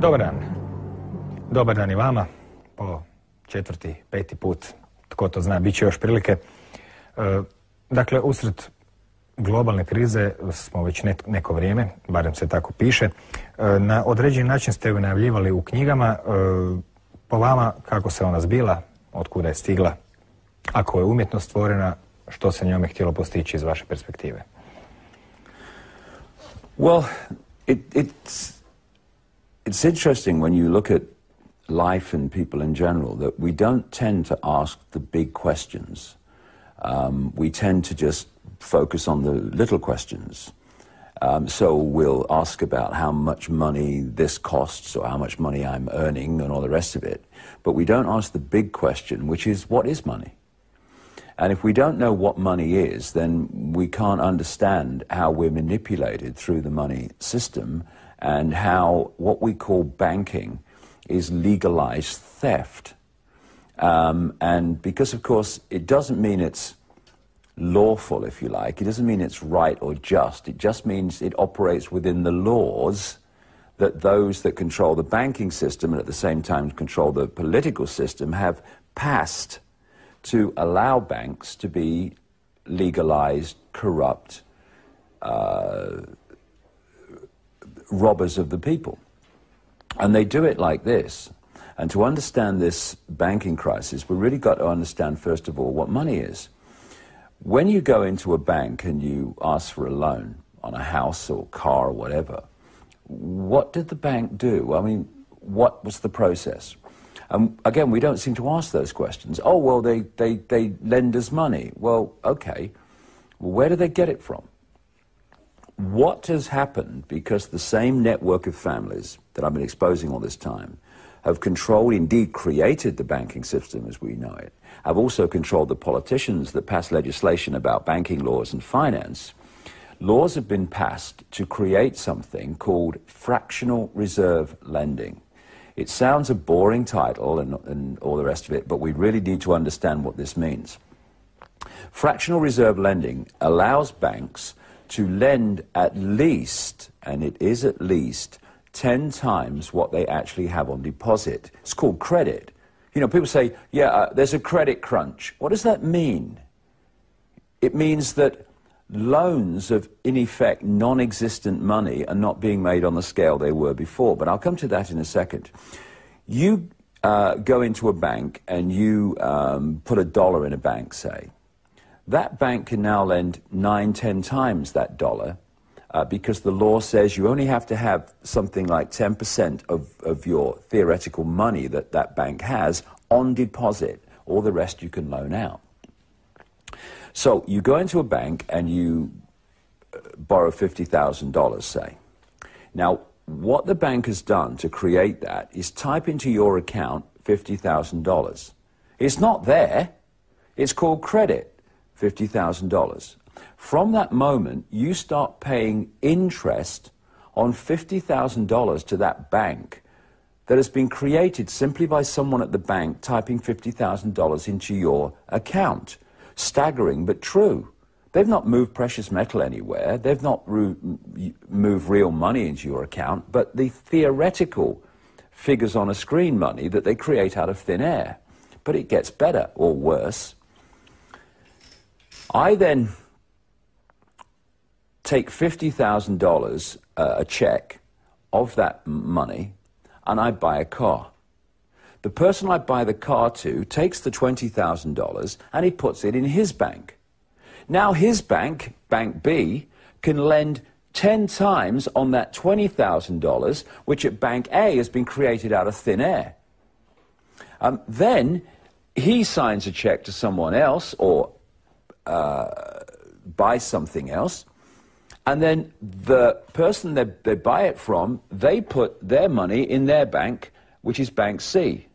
Dobar dan. Dobar dan i vama. Po četvrti, peti put, tko to zna, bit će još prilike. Dakle, usred globalne krize smo već neko vrijeme, barem se tako piše. Na određeni način ste ju najavljivali u knjigama. Po vama, kako se ona zbila, otkuda je stigla, ako je umjetno stvorena, što se njome htjelo postići iz vaše perspektive? Well, it's interesting when you look at life and people in general that we don't tend to ask the big questions. We tend to just focus on the little questions. So we'll ask about how much money this costs or how much money I'm earning and all the rest of it. But we don't ask the big question, which is, what is money? And if we don't know what money is, then we can't understand how we're manipulated through the money system and how what we call banking is legalized theft. And because, of course, it doesn't mean it's lawful, if you like. It doesn't mean it's right or just. It just means it operates within the laws that those that control the banking system and at the same time control the political system have passed to allow banks to be legalized, corrupt, robbers of the people. And they do it like this. And to understand this banking crisis, we really got to understand, first of all, what money is. When you go into a bank and you ask for a loan on a house or car or whatever, what did the bank do? I mean, what was the process? Again, we don't seem to ask those questions. Oh, well, they lend us money. Well, okay. Well, where do they get it from? What has happened because the same network of families that I've been exposing all this time have controlled, indeed created the banking system as we know it, have also controlled the politicians that pass legislation about banking laws and finance. Laws have been passed to create something called fractional reserve lending. It sounds a boring title and all the rest of it, but we really need to understand what this means. Fractional reserve lending allows banks to lend at least, and it is at least, 10 times what they actually have on deposit. It's called credit. You know, people say, yeah, there's a credit crunch. What does that mean? It means that loans of, in effect, non-existent money are not being made on the scale they were before. But I'll come to that in a second. You go into a bank and you put $1 in a bank, say. That bank can now lend 9, 10 times that dollar because the law says you only have to have something like 10% of your theoretical money that that bank has on deposit. All the rest you can loan out. So you go into a bank and you borrow $50,000, say. Now, what the bank has done to create that is type into your account $50,000. It's not there. It's called credit, $50,000. From that moment, you start paying interest on $50,000 to that bank that has been created simply by someone at the bank typing $50,000 into your account. Staggering, but true. They've not moved precious metal anywhere. They've not moved real money into your account, but the theoretical figures on a screen money that they create out of thin air. But it gets better, or worse. I then take $50,000, a check, of that money, and I buy a car. The person I buy the car to takes the $20,000 and he puts it in his bank. Now his bank, Bank B, can lend 10 times on that $20,000, which at Bank A has been created out of thin air. Then he signs a check to someone else or buys something else, and then the person they buy it from, they put their money in their bank, which is Bank C.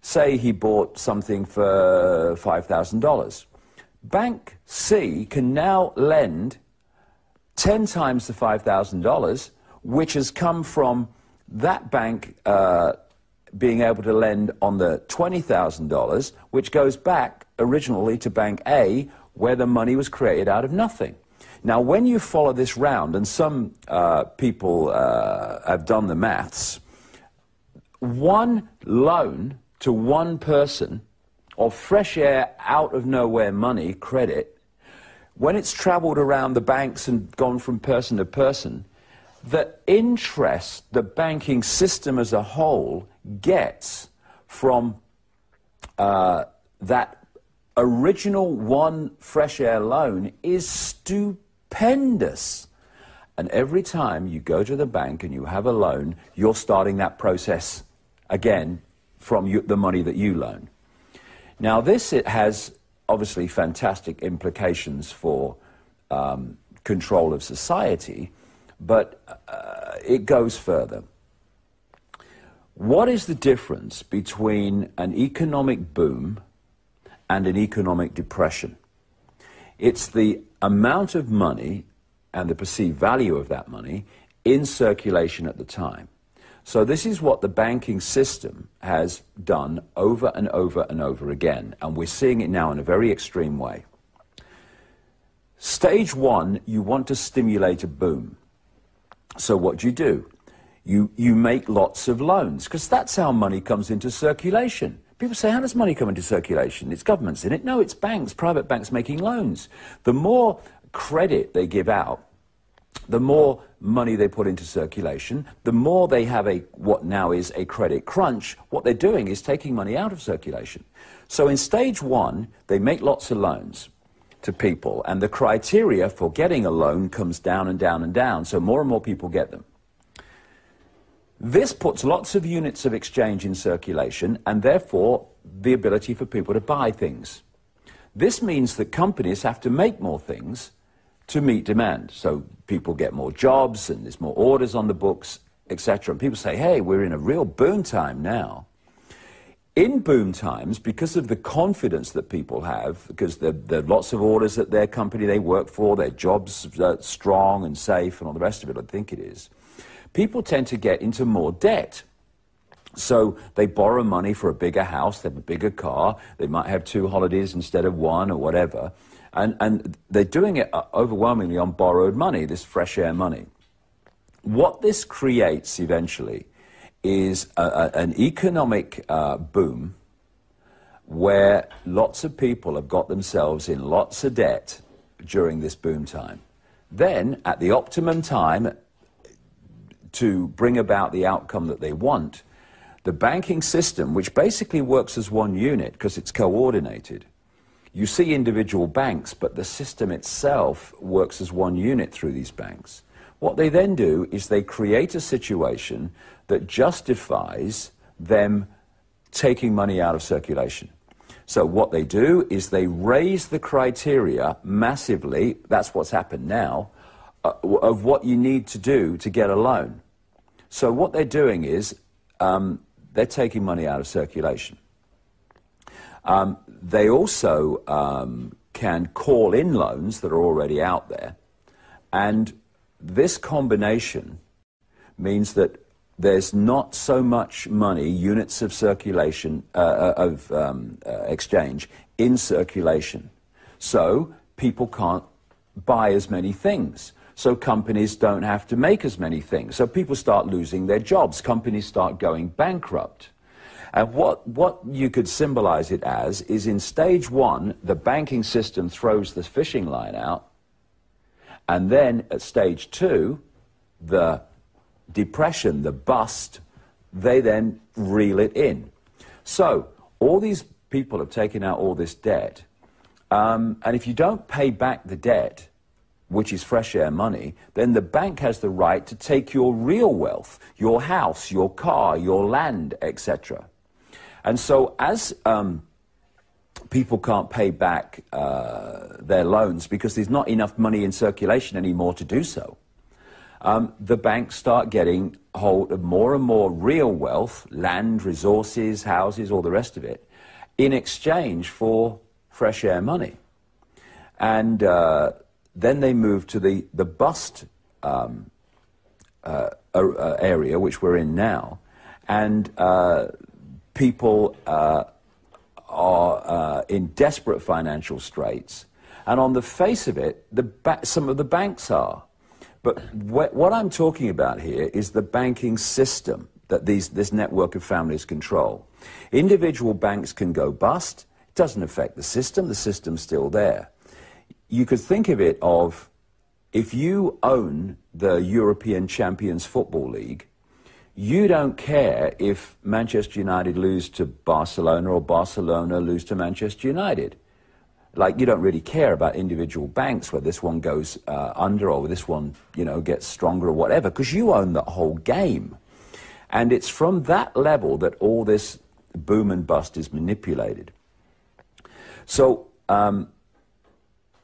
Say he bought something for $5,000. Bank C can now lend 10 times the $5,000, which has come from that bank being able to lend on the $20,000, which goes back originally to Bank A, where the money was created out of nothing. Now, when you follow this round, and some people have done the maths, one loan to one person, or fresh air, out of nowhere money, credit, when it's traveled around the banks and gone from person to person, the interest the banking system as a whole gets from that original one fresh air loan is stupendous. And every time you go to the bank and you have a loan, you're starting that process again from the money that you loan. Now this, it has obviously fantastic implications for control of society, but it goes further. What is the difference between an economic boom and an economic depression? It's the amount of money and the perceived value of that money in circulation at the time. So this is what the banking system has done over and over and over again, and we're seeing it now in a very extreme way. Stage one, you want to stimulate a boom. So what do? You make lots of loans, because that's how money comes into circulation. People say, how does money come into circulation? It's governments in it. No, it's banks, private banks making loans. The more credit they give out, the more money they put into circulation, the more they have what now is a credit crunch. What they're doing is taking money out of circulation. So in stage one, they make lots of loans to people, and the criteria for getting a loan comes down and down and down, so more and more people get them. This puts lots of units of exchange in circulation, and therefore the ability for people to buy things. This means that companies have to make more things to meet demand. So people get more jobs, and there's more orders on the books, etc. And people say, hey, we're in a real boom time now. In boom times, because of the confidence that people have, because there are lots of orders at their company they work for, their jobs are strong and safe and all the rest of it, I think it is, people tend to get into more debt. So they borrow money for a bigger house, they have a bigger car, they might have 2 holidays instead of 1 or whatever. And they're doing it overwhelmingly on borrowed money, this fresh air money. What this creates eventually is an economic boom where lots of people have got themselves in lots of debt during this boom time. Then, at the optimum time, to bring about the outcome that they want, the banking system, which basically works as one unit because it's coordinated. You see individual banks, but the system itself works as one unit through these banks. What they then do is they create a situation that justifies them taking money out of circulation. So what they do is they raise the criteria massively, that's what's happened now, of what you need to do to get a loan. So what they're doing is they're taking money out of circulation. They also can call in loans that are already out there, and this combination means that there's not so much money, units of circulation, exchange in circulation. So people can't buy as many things. So companies don't have to make as many things. So people start losing their jobs. Companies start going bankrupt. And what you could symbolize it as is in stage one, the banking system throws the fishing line out. And then at stage two, the depression, the bust, they then reel it in. So all these people have taken out all this debt. And if you don't pay back the debt, which is fresh air money, then the bank has the right to take your real wealth, your house, your car, your land, etc. And so as people can't pay back their loans because there's not enough money in circulation anymore to do so, the banks start getting hold of more and more real wealth, land, resources, houses, all the rest of it, in exchange for fresh air money. And then they move to the bust area, which we're in now, and people are in desperate financial straits. And on the face of it, some of the banks are. But what I'm talking about here is the banking system. that this network of families control. Individual banks can go bust. It doesn't affect the system's still there. You could think of it of, if you own the European Champions Football League, you don't care if Manchester United lose to Barcelona or Barcelona lose to Manchester United. Like, you don't really care about individual banks, where this one goes under or this one, you know, gets stronger or whatever, because you own the whole game. And it's from that level that all this boom and bust is manipulated. So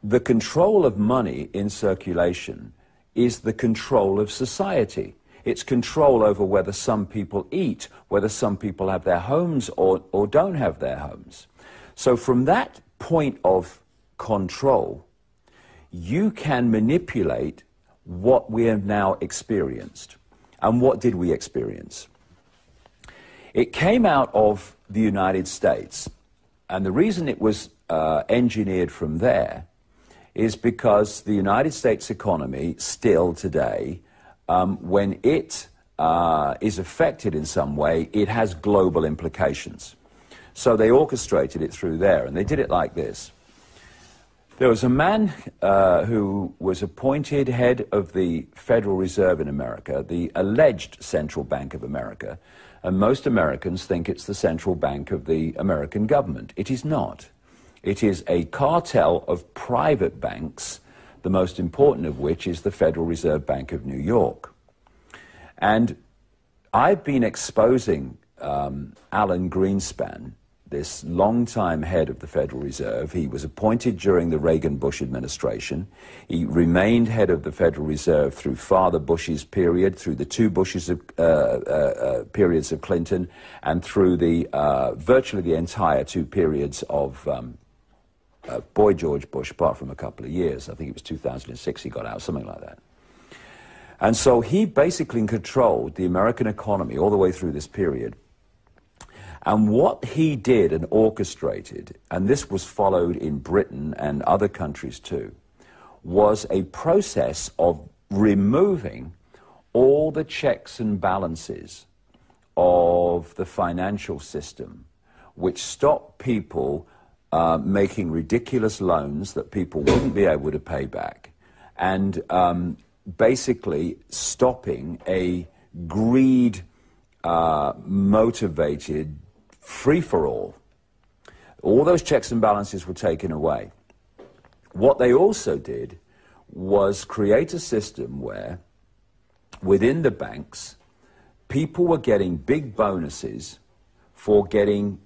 the control of money in circulation is the control of society. It's control over whether some people eat, whether some people have their homes or don't have their homes. So from that point of control, you can manipulate what we have now experienced. And what did we experience? It came out of the United States. And the reason it was engineered from there is because the United States economy still today, when it is affected in some way, it has global implications. So they orchestrated it through there, and they did it like this. There was a man who was appointed head of the Federal Reserve in America, the alleged central bank of America, and most Americans think it's the central bank of the American government. It is not. It is a cartel of private banks, the most important of which is the Federal Reserve Bank of New York. And I've been exposing Alan Greenspan, this longtime head of the Federal Reserve. He was appointed during the Reagan-Bush administration. He remained head of the Federal Reserve through Father Bush's period, through the two Bushes periods of Clinton, and through the virtually the entire two periods of Boy George Bush, apart from a couple of years. I think it was 2006 he got out, something like that. And so he basically controlled the American economy all the way through this period. And what he did and orchestrated, and this was followed in Britain and other countries too, was a process of removing all the checks and balances of the financial system, which stopped people making ridiculous loans that people wouldn't be able to pay back, and basically stopping a greed motivated free-for-all. All those checks and balances were taken away. What they also did was create a system where, within the banks, people were getting big bonuses for getting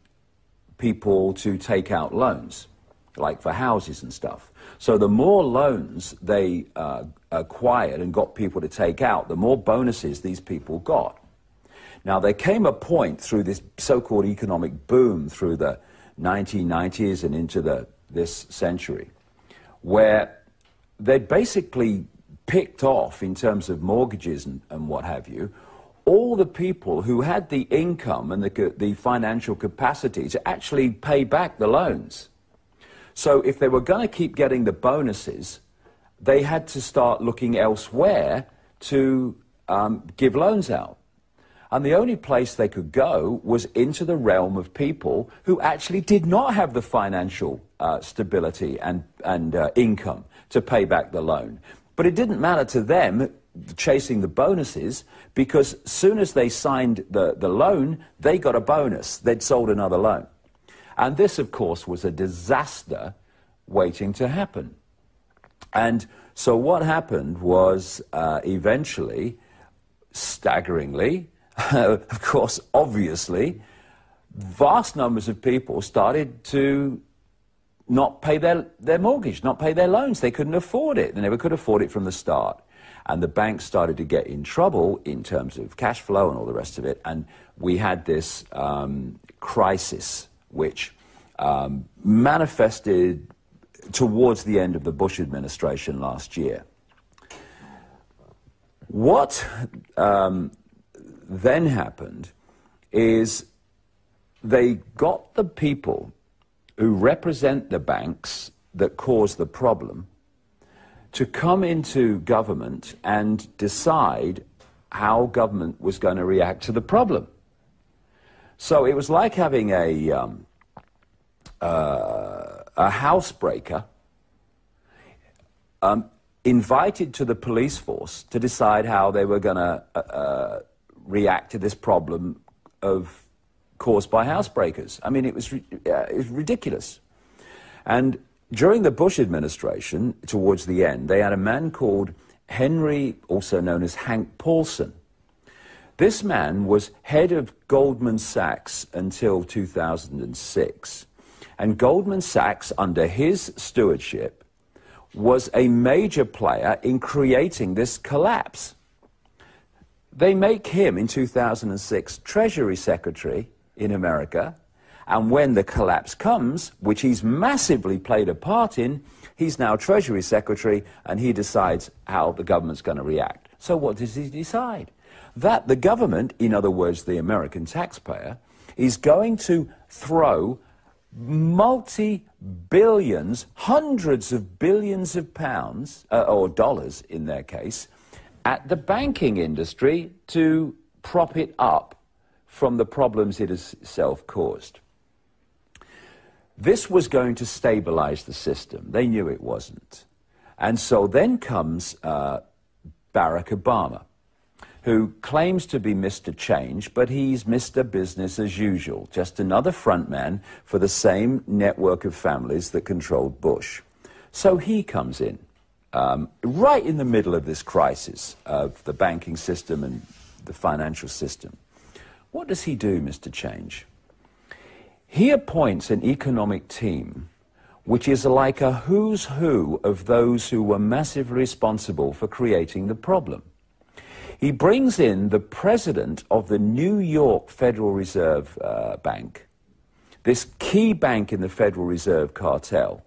people to take out loans, like for houses and stuff. So the more loans they acquired and got people to take out, the more bonuses these people got. Now, there came a point through this so-called economic boom through the 1990s and into this century, where they basically picked off, in terms of mortgages and what have you, all the people who had the income and the financial capacity to actually pay back the loans. So if they were going to keep getting the bonuses, they had to start looking elsewhere to give loans out. And the only place they could go was into the realm of people who actually did not have the financial stability and income to pay back the loan. But it didn't matter to them chasing the bonuses, because as soon as they signed the loan, they got a bonus. They'd sold another loan. And this, of course, was a disaster waiting to happen. And so what happened was eventually, staggeringly, of course, obviously, vast numbers of people started to not pay their mortgage, not pay their loans. They couldn't afford it. They never could afford it from the start. And the banks started to get in trouble in terms of cash flow and all the rest of it. And we had this crisis, which manifested towards the end of the Bush administration last year. What then happened is they got the people who represent the banks that caused the problem to come into government and decide how government was going to react to the problem. So it was like having a housebreaker invited to the police force to decide how they were going to react to this problem caused by housebreakers. I mean, it was ridiculous. And during the Bush administration, towards the end, they had a man called Henry, also known as Hank Paulson. This man was head of Goldman Sachs until 2006. And Goldman Sachs, under his stewardship, was a major player in creating this collapse. They make him, in 2006, Treasury Secretary in America, and when the collapse comes, which he's massively played a part in, he's now Treasury Secretary, and he decides how the government's going to react. So what does he decide? That the government, in other words, the American taxpayer, is going to throw multi-billions, hundreds of billions of pounds, or dollars in their case, at the banking industry to prop it up from the problems it has itself caused. This was going to stabilize the system. They knew it wasn't. And so then comes Barack Obama, who claims to be Mr. Change, but he's Mr. Business as usual, just another frontman for the same network of families that controlled Bush. So he comes in, right in the middle of this crisis of the banking system and the financial system. What does he do, Mr. Change? He appoints an economic team which is like a who's who of those who were massively responsible for creating the problem. He brings in the president of the New York Federal Reserve Bank, this key bank in the Federal Reserve cartel,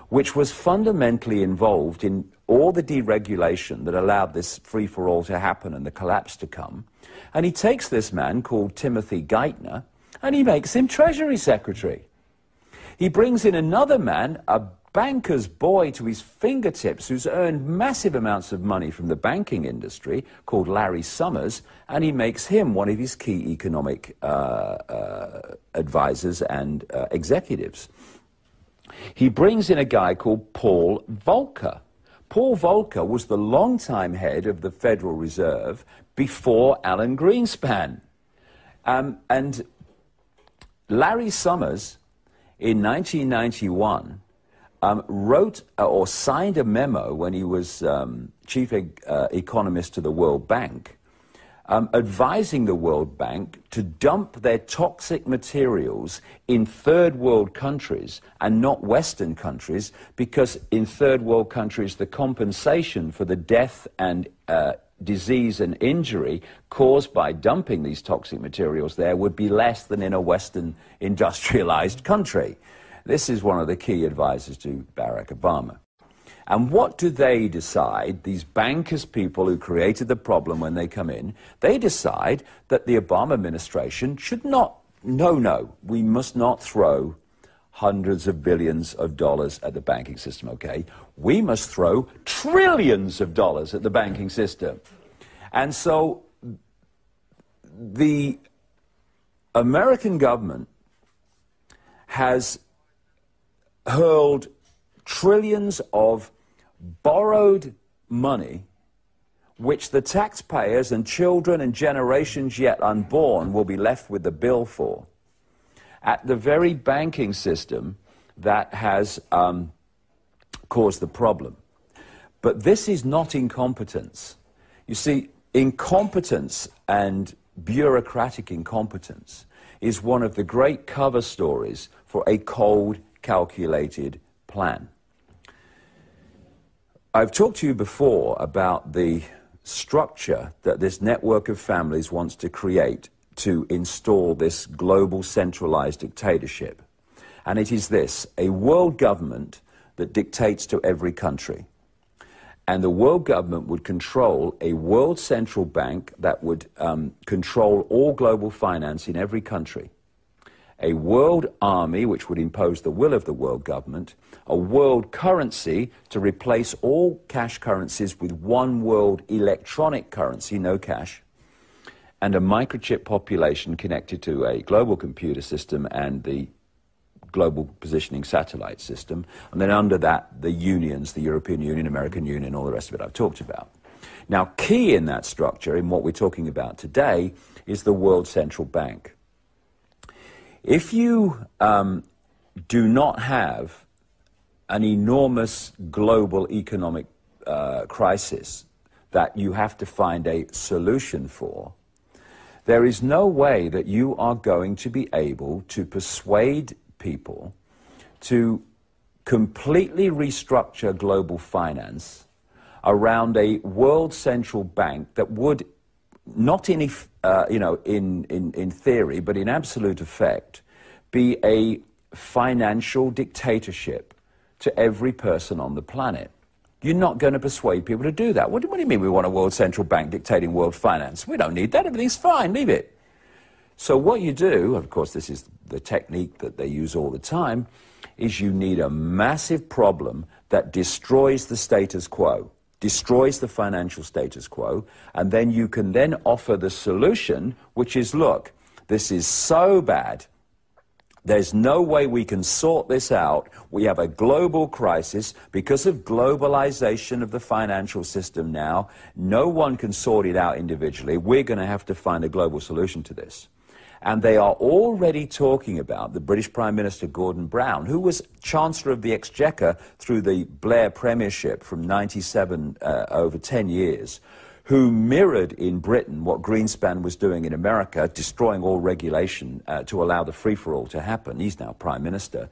which was fundamentally involved in all the deregulation that allowed this free-for-all to happen and the collapse to come. And he takes this man called Timothy Geithner, and he makes him Treasury Secretary. He brings in another man, a banker's boy to his fingertips, who's earned massive amounts of money from the banking industry, called Larry Summers, and he makes him one of his key economic advisors and executives. He brings in a guy called Paul Volcker. Paul Volcker was the longtime head of the Federal Reserve before Alan Greenspan. And Larry Summers, in 1991, wrote or signed a memo when he was chief economist to the World Bank, advising the World Bank to dump their toxic materials in third world countries and not Western countries, because in third world countries the compensation for the death and disease and injury caused by dumping these toxic materials there would be less than in a Western industrialized country. This is one of the key advisors to Barack Obama. And what do they decide, these bankers people who created the problem when they come in? They decide that the Obama administration should not, no, we must not throw hundreds of billions of dollars at the banking system, okay? We must throw trillions of dollars at the banking system. And so the American government has hurled trillions of borrowed money, which the taxpayers and children and generations yet unborn will be left with the bill for, at the very banking system that has caused the problem. But this is not incompetence. You see, incompetence and bureaucratic incompetence is one of the great cover stories for a cold, calculated plan. I've talked to you before about the structure that this network of families wants to create to install this global centralized dictatorship. And it is this: a world government that dictates to every country. And the world government would control a world central bank that would control all global finance in every country. a world army, which would impose the will of the world government, a world currency to replace all cash currencies with one world electronic currency, no cash, and a microchip population connected to a global computer system and the global positioning satellite system, and then under that, the unions, the European Union, American Union, all the rest of it I've talked about. Now, key in that structure, in what we're talking about today, is the World Central Bank. If you do not have an enormous global economic crisis that you have to find a solution for, there is no way that you are going to be able to persuade people to completely restructure global finance around a world central bank that would, not in theory, but in absolute effect, be a financial dictatorship to every person on the planet. You're not going to persuade people to do that. What do you mean we want a world central bank dictating world finance? We don't need that. Everything's fine. Leave it. So what you do, of course, this is the technique that they use all the time, is you need a massive problem that destroys the status quo, destroys the financial status quo, and then you can then offer the solution, which is, look, this is so bad, there's no way we can sort this out. We have a global crisis because of globalization of the financial system now. No one can sort it out individually. We're going to have to find a global solution to this. And they are already talking about the British Prime Minister Gordon Brown, who was Chancellor of the Exchequer through the Blair Premiership from 97 over 10 years, who mirrored in Britain what Greenspan was doing in America, destroying all regulation to allow the free-for-all to happen. He's now Prime Minister.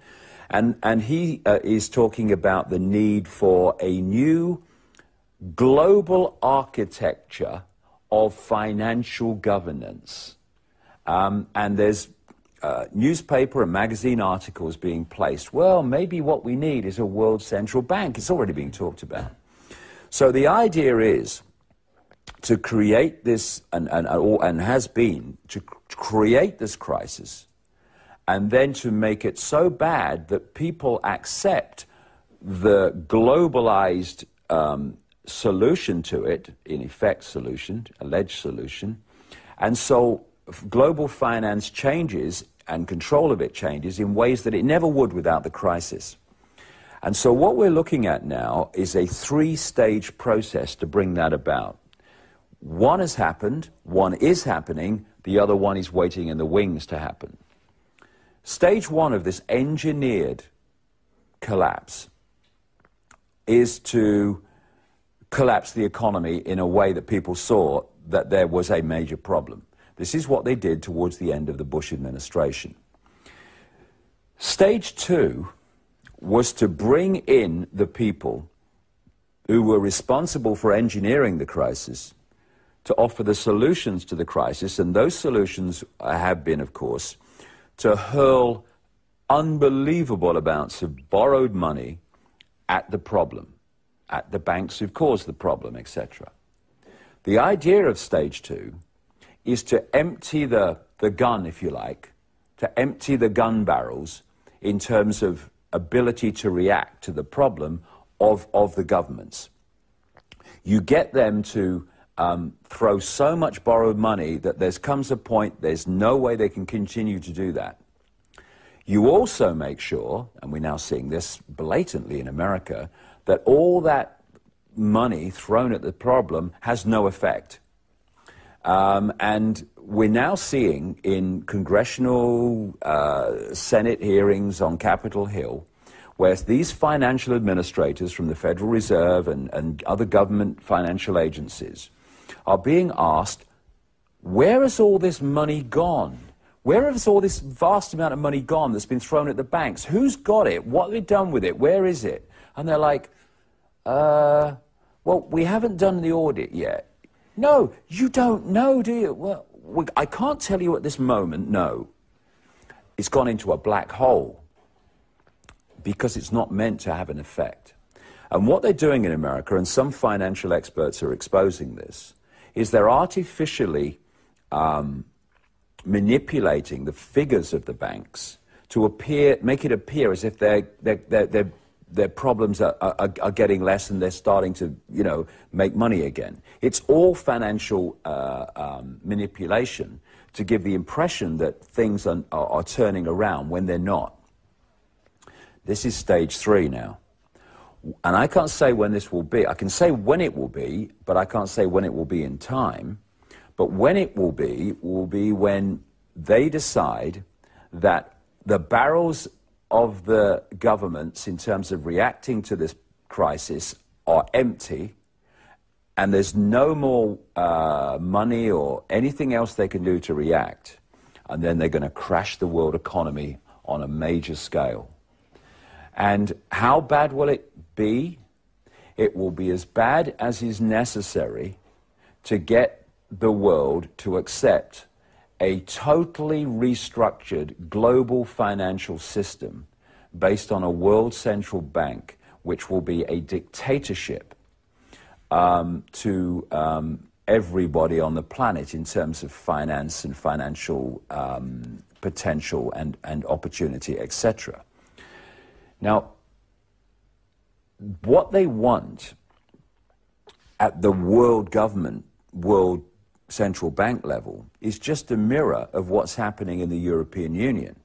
And he is talking about the need for a new global architecture of financial governance. And there's newspaper and magazine articles being placed. Well, maybe what we need is a world central bank. It's already being talked about. So the idea is to create this, and has been, to create this crisis, and then to make it so bad that people accept the globalized solution to it, in effect solution, alleged solution, and so global finance changes and control of it changes in ways that it never would without the crisis. And so what we're looking at now is a three-stage process to bring that about. One has happened, one is happening, the other one is waiting in the wings to happen. Stage one of this engineered collapse is to collapse the economy in a way that people saw that there was a major problem. This is what they did towards the end of the Bush administration. Stage two was to bring in the people who were responsible for engineering the crisis to offer the solutions to the crisis, and those solutions have been, of course, to hurl unbelievable amounts of borrowed money at the problem, at the banks who've caused the problem, etc. The idea of stage two is to empty the gun, if you like, to empty the gun barrels in terms of ability to react to the problem of the governments. You get them to throw so much borrowed money that there comes a point there's no way they can continue to do that. You also make sure, and we're now seeing this blatantly in America, that all that money thrown at the problem has no effect. And we're now seeing in congressional Senate hearings on Capitol Hill, where these financial administrators from the Federal Reserve and other government financial agencies are being asked, where has all this money gone? Where has all this vast amount of money gone that's been thrown at the banks? Who's got it? What have they done with it? Where is it? And they're like, well, we haven't done the audit yet. No, you don't know, do you? Well, I can't tell you at this moment, no. It's gone into a black hole because it's not meant to have an effect. And what they're doing in America, and some financial experts are exposing this, is they're artificially manipulating the figures of the banks to make it appear as if their problems are getting less and they're starting to, make money again. It's all financial manipulation to give the impression that things are turning around when they're not. This is stage 3 now. And I can't say when this will be. I can say when it will be, but I can't say when it will be in time. But when it will be when they decide that the barrels of the governments in terms of reacting to this crisis are empty and there's no more money or anything else they can do to react, and then they're going to crash the world economy on a major scale. And how bad will it be? It will be as bad as is necessary to get the world to accept a totally restructured global financial system based on a world central bank, which will be a dictatorship to everybody on the planet in terms of finance and financial potential and opportunity, etc. Now, what they want at the world government, world central bank level is just a mirror of what's happening in the European Union.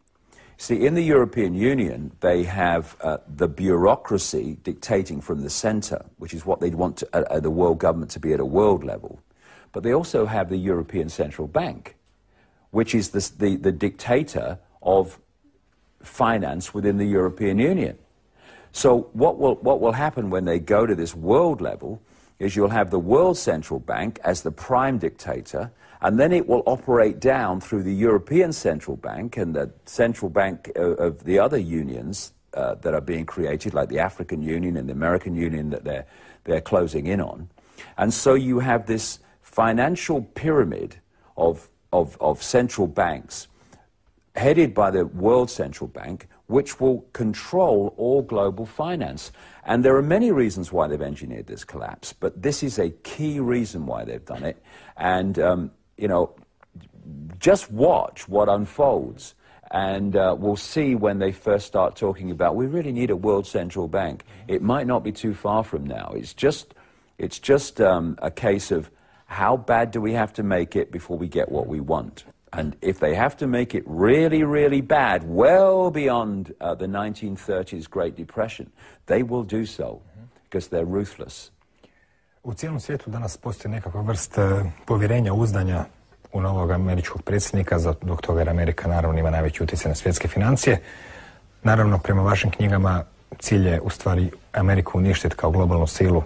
See, in the European Union, they have the bureaucracy dictating from the center, which is what they'd want the world government to be at a world level. But they also have the European Central Bank, which is the dictator of finance within the European Union. So what will happen when they go to this world level is you'll have the World Central Bank as the prime dictator, and then it will operate down through the European Central Bank and the Central Bank of the other unions that are being created, like the African Union and the American Union that they're closing in on. And so you have this financial pyramid of central banks headed by the World Central Bank, which will control all global finance. And there are many reasons why they've engineered this collapse, but this is a key reason why they've done it. And, just watch what unfolds. And we'll see when they first start talking about, we really need a World Central Bank. It might not be too far from now. It's just a case of how bad do we have to make it before we get what we want. And if they have to make it really, really bad, well beyond the 1930s Great Depression, they will do so, because they're ruthless. U cijelom svijetu danas postoji nekakva vrst povjerenja, uzdanja u novog američkog predsjednika, zbog toga jer Amerika naravno ima najveći utjecaj na svjetske financije. Naravno, prema vašim knjigama, cilj je u stvari Ameriku uništiti kao globalnu silu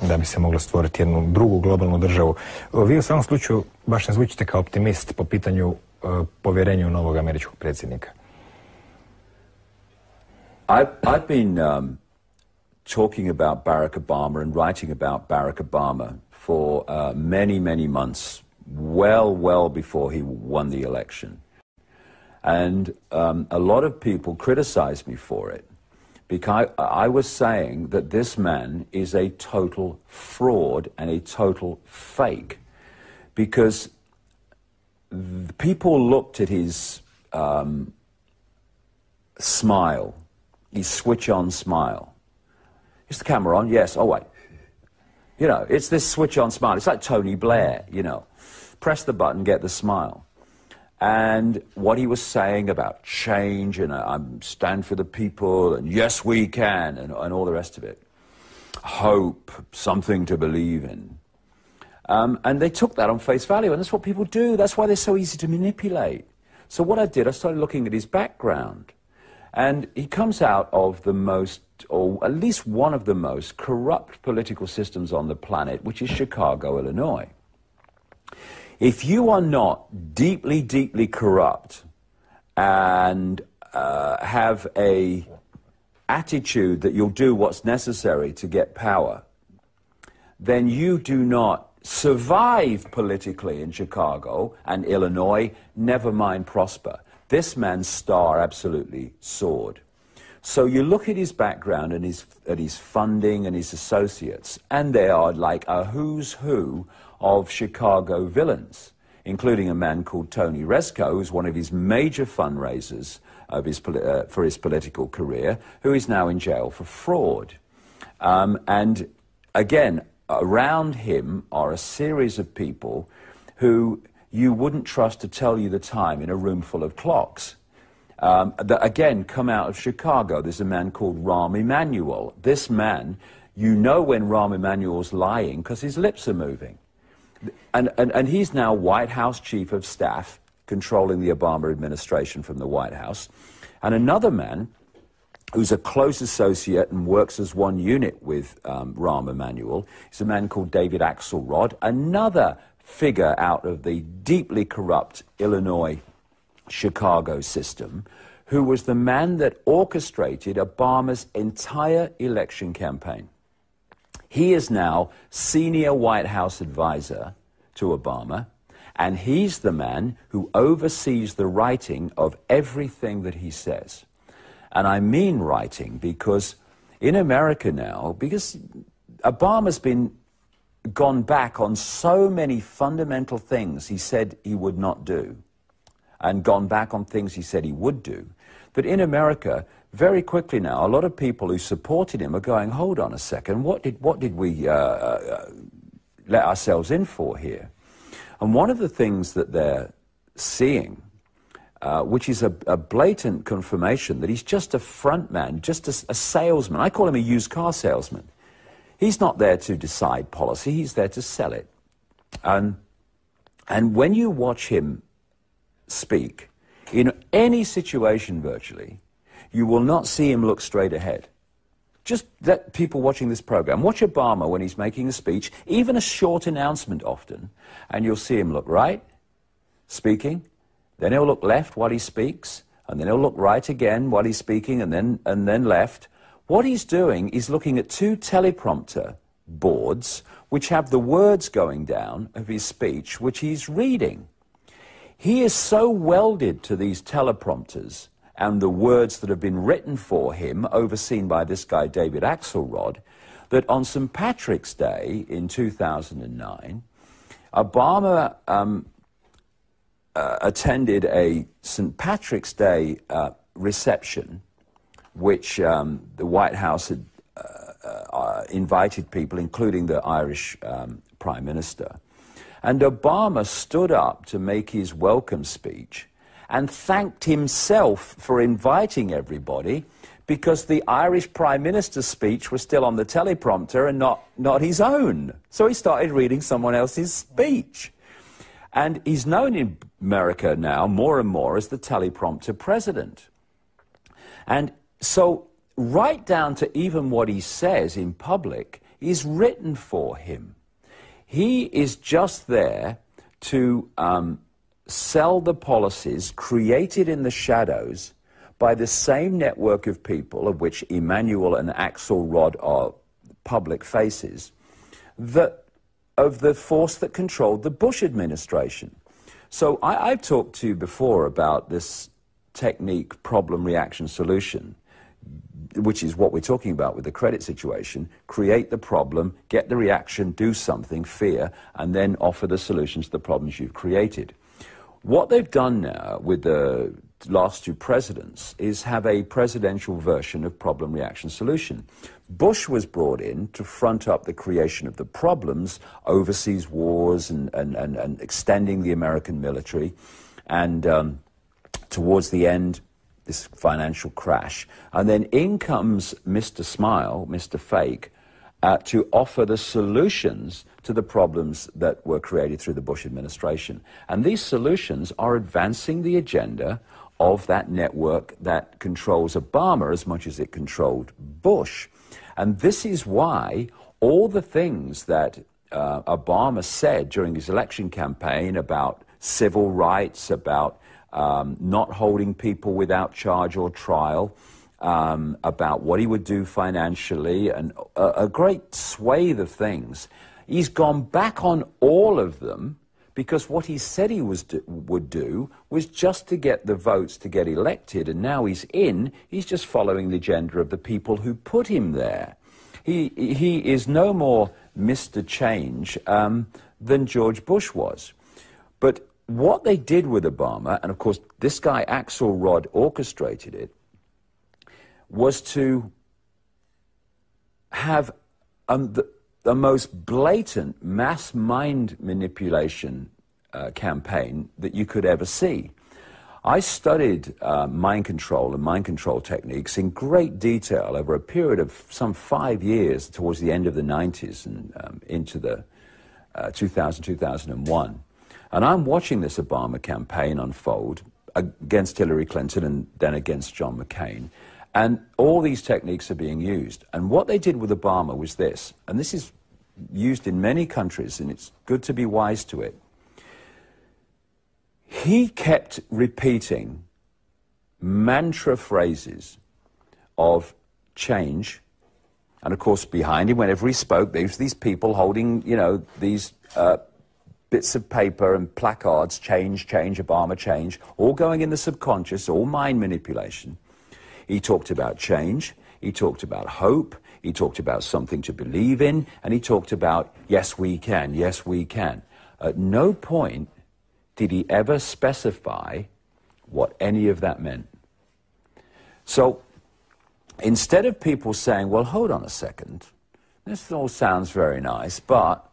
da bi se moglo stvoriti jednu drugu globalnu državu. Vi u samom slučaju baš ne zvučite kao optimist po pitanju povjerenja u novog američkog predsjednika. I've been talking about Barack Obama and writing about Barack Obama for many, many months, well before he won the election. And a lot of people criticized me for it, because I was saying that this man is a total fraud and a total fake, because people looked at his smile, his switch-on smile. Is the camera on? Yes. Oh, wait. It's this switch-on smile. It's like Tony Blair, Press the button, get the smile. And what he was saying about change and I stand for the people and yes, we can and all the rest of it. Hope, something to believe in. And they took that on face value, and that's what people do. That's why they're so easy to manipulate. So what I did, I started looking at his background. And he comes out of the most, or at least one of the most, corrupt political systems on the planet, which is Chicago, Illinois. If you are not deeply, deeply corrupt and have a attitude that you'll do what's necessary to get power, then you do not survive politically in Chicago and Illinois, never mind prosper. This man's star absolutely soared. So you look at his background and at his funding and his associates, and they are like a who's who of Chicago villains. including a man called Tony Rezko, who's one of his major fundraisers of for his political career, who is now in jail for fraud. And again, around him are a series of people who you wouldn't trust to tell you the time in a room full of clocks. That again come out of Chicago. There's a man called Rahm Emanuel. This man, you know when Rahm Emanuel's lying because his lips are moving. And he's now White House Chief of Staff, controlling the Obama administration from the White House. And another man who's a close associate and works as one unit with Rahm Emanuel is a man called David Axelrod, another figure out of the deeply corrupt Illinois Chicago system, who was the man that orchestrated Obama's entire election campaign. He is now senior White House advisor to Obama, and he's the man who oversees the writing of everything that he says. And I mean writing because in America now, because Obama's gone back on so many fundamental things he said he would not do, and gone back on things he said he would do, that in America, very quickly now, a lot of people who supported him are going, hold on a second, what did we let ourselves in for here? And one of the things that they're seeing, which is a blatant confirmation that he's just a front man, just a salesman. I call him a used car salesman. He's not there to decide policy, he's there to sell it. And when you watch him speak, in any situation virtually, you will not see him look straight ahead. Just let people watching this program watch Obama when he's making a speech, even a short announcement often, and you'll see him look right, speaking, then he'll look left while he speaks, and then he'll look right again while he's speaking, and then left. What he's doing is looking at two teleprompter boards which have the words going down of his speech, which he's reading. He is so welded to these teleprompters and the words that have been written for him, overseen by this guy David Axelrod, that on St. Patrick's Day in 2009, Obama attended a St. Patrick's Day reception, which the White House had invited people, including the Irish Prime Minister. And Obama stood up to make his welcome speech and thanked himself for inviting everybody because the Irish Prime Minister's speech was still on the teleprompter and not his own. So he started reading someone else's speech. And he's known in America now more and more as the teleprompter president. And so right down to even what he says in public is written for him. He is just there to sell the policies created in the shadows by the same network of people, of which Emanuel and Axelrod are public faces, of the force that controlled the Bush administration. So I've talked to you before about this technique, problem, reaction, solution, which is what we're talking about with the credit situation. Create the problem, get the reaction, do something, fear, and then offer the solutions to the problems you've created. What they've done now with the last two presidents is have a presidential version of problem, reaction, solution. Bush was brought in to front up the creation of the problems, overseas wars and extending the American military, and towards the end, this financial crash. And then in comes Mr. Smile, Mr. Fake, to offer the solutions to the problems that were created through the Bush administration. And these solutions are advancing the agenda of that network that controls Obama as much as it controlled Bush. And this is why all the things that Obama said during his election campaign about civil rights, about not holding people without charge or trial, about what he would do financially, and a great swathe of things. He's gone back on all of them because what he said he would do was just to get the votes to get elected, and now he's in, he's just following the agenda of the people who put him there. He is no more Mr. Change than George Bush was. But what they did with Obama, and of course this guy Axel Rod orchestrated it, was to have the most blatant mass mind manipulation campaign that you could ever see. I studied mind control and mind control techniques in great detail over a period of some 5 years towards the end of the 90s and into the 2000-2001. And I'm watching this Obama campaign unfold against Hillary Clinton and then against John McCain. And all these techniques are being used. And what they did with Obama was this, and this is used in many countries, and it's good to be wise to it. He kept repeating mantra phrases of change. And of course, behind him, whenever he spoke, there was these people holding, you know, these bits of paper and placards, change, change, Obama, change, all going in the subconscious, all mind manipulation. He talked about change, he talked about hope, he talked about something to believe in, and he talked about, yes, we can, yes, we can. At no point did he ever specify what any of that meant. So instead of people saying, well, hold on a second, this all sounds very nice, but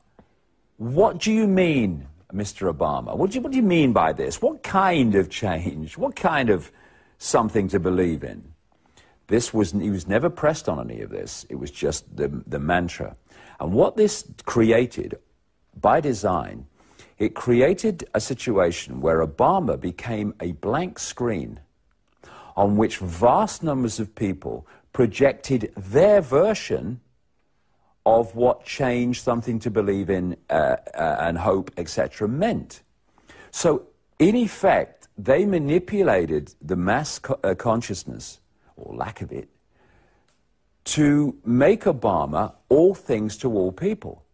what do you mean, Mr. Obama? What do you mean by this? What kind of change? What kind of something to believe in? He was never pressed on any of this. It was just the mantra. And what this created, by design, it created a situation where Obama became a blank screen on which vast numbers of people projected their version of what change, something to believe in, and hope, etc. meant. So, in effect, they manipulated the mass consciousness, or lack of it, to make Obama all things to all people.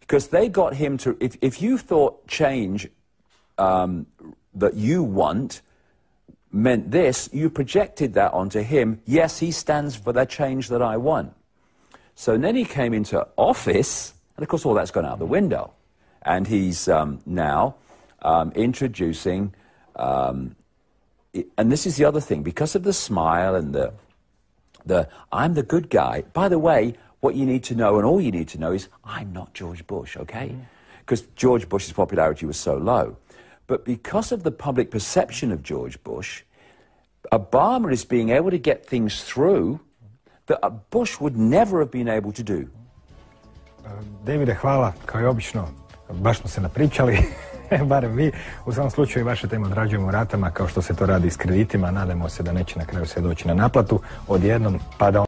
Because they got him to, if you thought change that you want meant this, you projected that onto him. Yes, he stands for the change that I want. So then he came into office, and of course all that's gone out the window. And he's now introducing, and this is the other thing, because of the smile and the I'm the good guy. By the way, what you need to know, and all you need to know, is I'm not George Bush, okay? Because George Bush's popularity was so low. But because of the public perception of George Bush, Obama is being able to get things through that Bush would never have been able to do. Davide, hvala, kao i obično, baš smo se napričali, barem vi. U svakom slučaju vaše teme odrađujemo ratama, kao što se to radi s kreditima, nadamo se da neće na kraju sve doći na naplatu, odjednom pa da